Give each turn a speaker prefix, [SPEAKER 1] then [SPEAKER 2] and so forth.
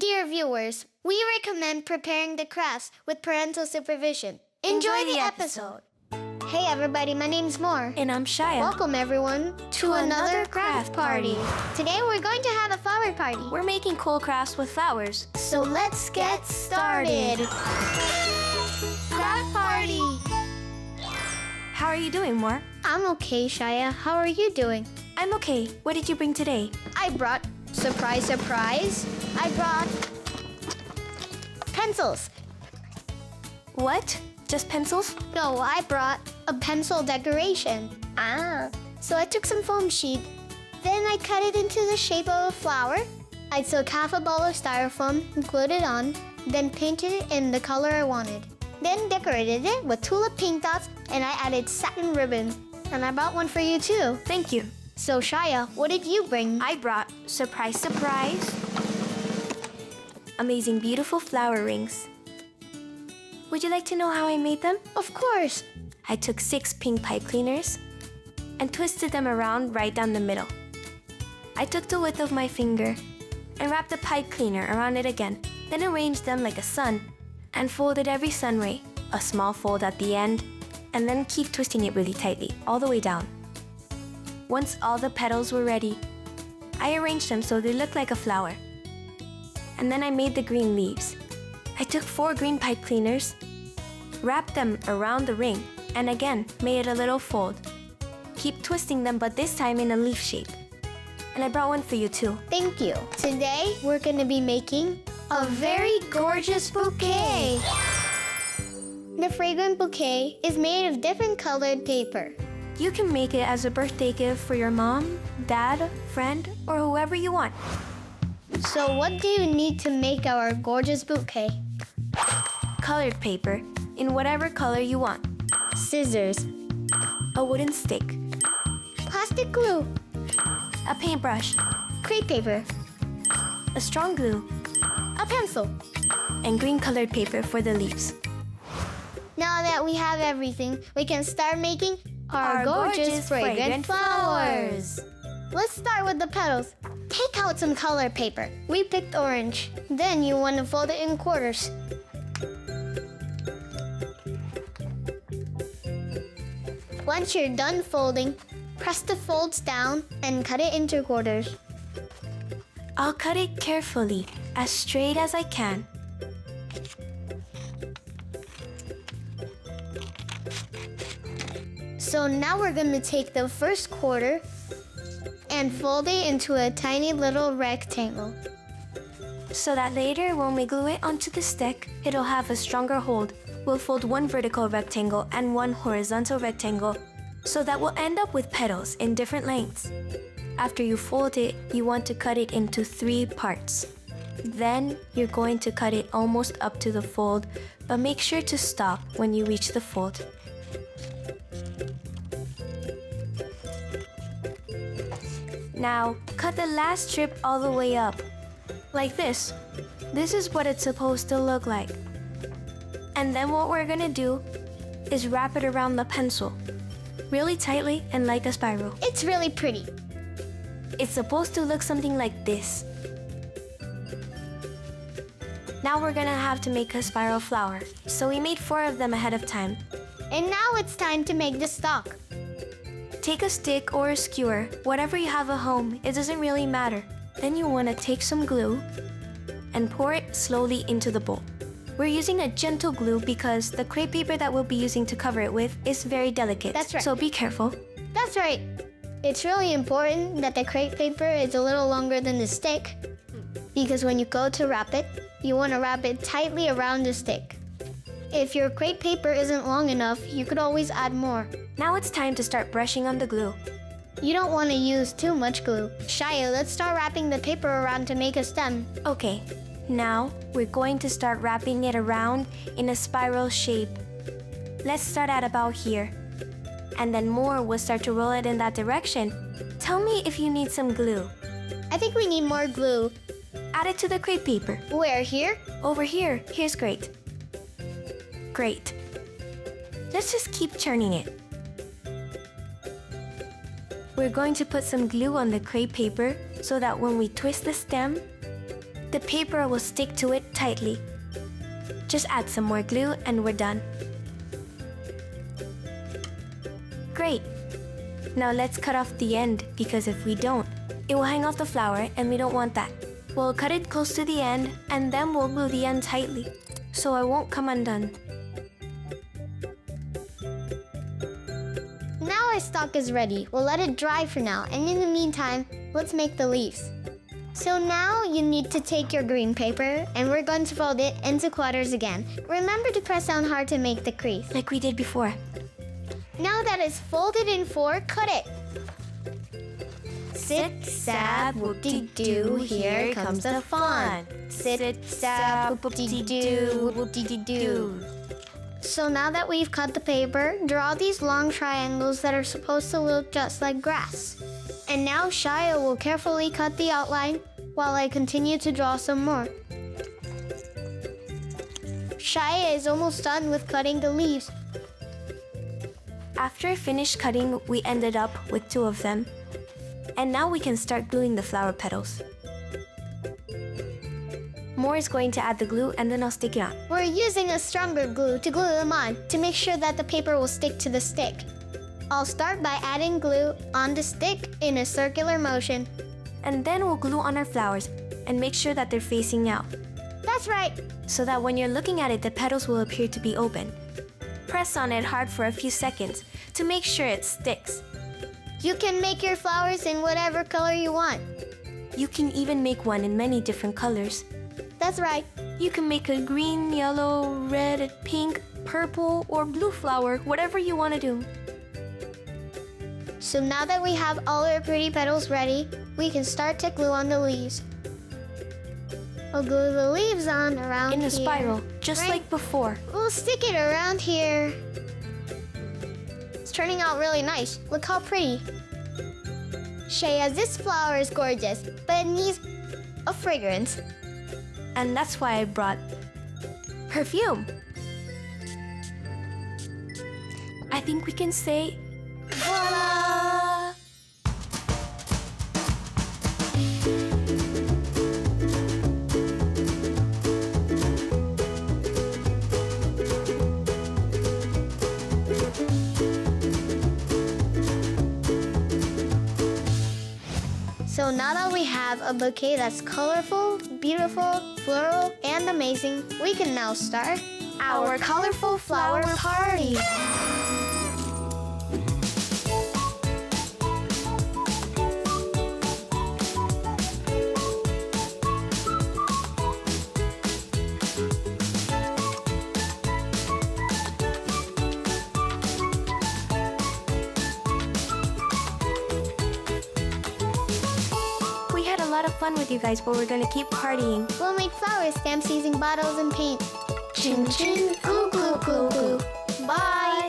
[SPEAKER 1] Dear viewers, we recommend preparing the crafts with parental supervision. Enjoy the episode! Hey everybody, my name's Mor.
[SPEAKER 2] And I'm Shai-Ya.
[SPEAKER 1] Welcome everyone to another craft party. Today we're going to have a flower party.
[SPEAKER 2] We're making cool crafts with flowers.
[SPEAKER 1] So let's get started. Craft party!
[SPEAKER 2] How are you doing, Mor?
[SPEAKER 1] I'm okay, Shai-Ya. How are you doing?
[SPEAKER 2] I'm okay. What did you bring today?
[SPEAKER 1] I brought, surprise, surprise, I brought pencils.
[SPEAKER 2] What? Just pencils?
[SPEAKER 1] No, I brought a pencil decoration. So I took some foam sheet, then I cut it into the shape of a flower. I took half a ball of styrofoam, glued it on, then painted it in the color I wanted. Then decorated it with tulip pink dots, and I added satin ribbons. And I bought one for you too.
[SPEAKER 2] Thank you.
[SPEAKER 1] So Shai-Ya, what did you bring?
[SPEAKER 2] I brought, surprise, surprise, amazing beautiful flower rings. Would you like to know how I made them?
[SPEAKER 1] Of course.
[SPEAKER 2] I took 6 pink pipe cleaners and twisted them around right down the middle. I took the width of my finger and wrapped the pipe cleaner around it again, then arranged them like a sun and folded every sun ray, a small fold at the end, and then keep twisting it really tightly, all the way down. Once all the petals were ready, I arranged them so they looked like a flower. And then I made the green leaves. I took 4 green pipe cleaners, wrapped them around the ring, and again made a little fold. Keep twisting them, but this time in a leaf shape. And I brought one for you too.
[SPEAKER 1] Thank you. Today, we're going to be making a very gorgeous bouquet. The fragrant bouquet is made of different colored paper.
[SPEAKER 2] You can make it as a birthday gift for your mom, dad, friend, or whoever you want.
[SPEAKER 1] So what do you need to make our gorgeous bouquet?
[SPEAKER 2] Colored paper, in whatever color you want.
[SPEAKER 1] Scissors,
[SPEAKER 2] A wooden stick,
[SPEAKER 1] plastic glue,
[SPEAKER 2] a paintbrush,
[SPEAKER 1] crepe paper,
[SPEAKER 2] a strong glue,
[SPEAKER 1] a pencil.
[SPEAKER 2] and green colored paper for the leaves.
[SPEAKER 1] Now that we have everything, we can start making our gorgeous fragrant flowers. Let's start with the petals. Take out some color paper. We picked orange. Then you want to fold it in quarters. Once you're done folding, press the folds down and cut it into quarters.
[SPEAKER 2] I'll cut it carefully, as straight as I can.
[SPEAKER 1] So now we're going to take the first quarter and fold it into a tiny little rectangle.
[SPEAKER 2] So that later, when we glue it onto the stick, it'll have a stronger hold. We'll fold 1 vertical rectangle and 1 horizontal rectangle, so that we'll end up with petals in different lengths. After you fold it, you want to cut it into 3 parts. Then, you're going to cut it almost up to the fold, but make sure to stop when you reach the fold. Now, cut the last strip all the way up, like this. This is what it's supposed to look like. And then what we're gonna do is wrap it around the pencil, really tightly and like a spiral.
[SPEAKER 1] It's really pretty.
[SPEAKER 2] It's supposed to look something like this. Now we're gonna have to make a spiral flower. So we made 4 of them ahead of time.
[SPEAKER 1] And now it's time to make the stalk.
[SPEAKER 2] Take a stick or a skewer, whatever you have at home, it doesn't really matter. Then you want to take some glue and pour it slowly into the bowl. We're using a gentle glue because the crepe paper that we'll be using to cover it with is very delicate.
[SPEAKER 1] That's right.
[SPEAKER 2] So be careful.
[SPEAKER 1] That's right. It's really important that the crepe paper is a little longer than the stick, because when you go to wrap it, you want to wrap it tightly around the stick. If your crepe paper isn't long enough, you could always add more.
[SPEAKER 2] Now it's time to start brushing on the glue.
[SPEAKER 1] You don't want to use too much glue. Shai-Ya, let's start wrapping the paper around to make a stem.
[SPEAKER 2] Okay, now we're going to start wrapping it around in a spiral shape. Let's start at about here. And then more will start to roll it in that direction. Tell me if you need some glue.
[SPEAKER 1] I think we need more glue.
[SPEAKER 2] Add it to the crepe paper.
[SPEAKER 1] Where, here?
[SPEAKER 2] Over here. Here's great. Great. Let's just keep churning it. We're going to put some glue on the crepe paper so that when we twist the stem, The paper will stick to it tightly. Just add some more glue and we're done. Great! Now let's cut off the end because if we don't, it will hang off the flower and we don't want that. We'll cut it close to the end and then we'll glue the end tightly so it won't come undone.
[SPEAKER 1] Now our stock is ready. We'll let it dry for now, and in the meantime, let's make the leaves. So now you need to take your green paper and we're going to fold it into quarters again. Remember to press down hard to make the crease.
[SPEAKER 2] Like we did before.
[SPEAKER 1] Now that it's folded in four, cut it. Sit, stab, whoop-de-doo, here comes the fun. Sit, stab, whoop-de-doo, whoop-de-doo. So now that we've cut the paper, draw these long triangles that are supposed to look just like grass. And now Shai-Ya will carefully cut the outline while I continue to draw some more. Shai-Ya is almost done with cutting the leaves.
[SPEAKER 2] After I finished cutting, we ended up with 2 of them. And now we can start gluing the flower petals. Mor is going to add the glue and then I'll stick it on.
[SPEAKER 1] We're using a stronger glue to glue them on to make sure that the paper will stick to the stick. I'll start by adding glue on the stick in a circular motion.
[SPEAKER 2] And then we'll glue on our flowers and make sure that they're facing out.
[SPEAKER 1] That's right.
[SPEAKER 2] So that when you're looking at it, the petals will appear to be open. Press on it hard for a few seconds to make sure it sticks.
[SPEAKER 1] You can make your flowers in whatever color you want.
[SPEAKER 2] You can even make one in many different colors.
[SPEAKER 1] That's right.
[SPEAKER 2] You can make a green, yellow, red, pink, purple, or blue flower, whatever you want to do.
[SPEAKER 1] So now that we have all our pretty petals ready, we can start to glue on the leaves. I'll glue the leaves on around
[SPEAKER 2] In
[SPEAKER 1] here.
[SPEAKER 2] a spiral, just
[SPEAKER 1] Right.
[SPEAKER 2] like before.
[SPEAKER 1] We'll stick it around here. It's turning out really nice. Look how pretty. Shai-Ya, this flower is gorgeous, but it needs a fragrance.
[SPEAKER 2] And that's why I brought perfume. I think we can say, voila!
[SPEAKER 1] So now that we have a bouquet that's colorful, beautiful, floral, and amazing, we can now start our colorful flower party.
[SPEAKER 2] We had a lot of fun with you guys, but we're gonna keep partying.
[SPEAKER 1] We'll make flower stamps using bottles and paint. Chin chin, glue glue glue glue. Bye!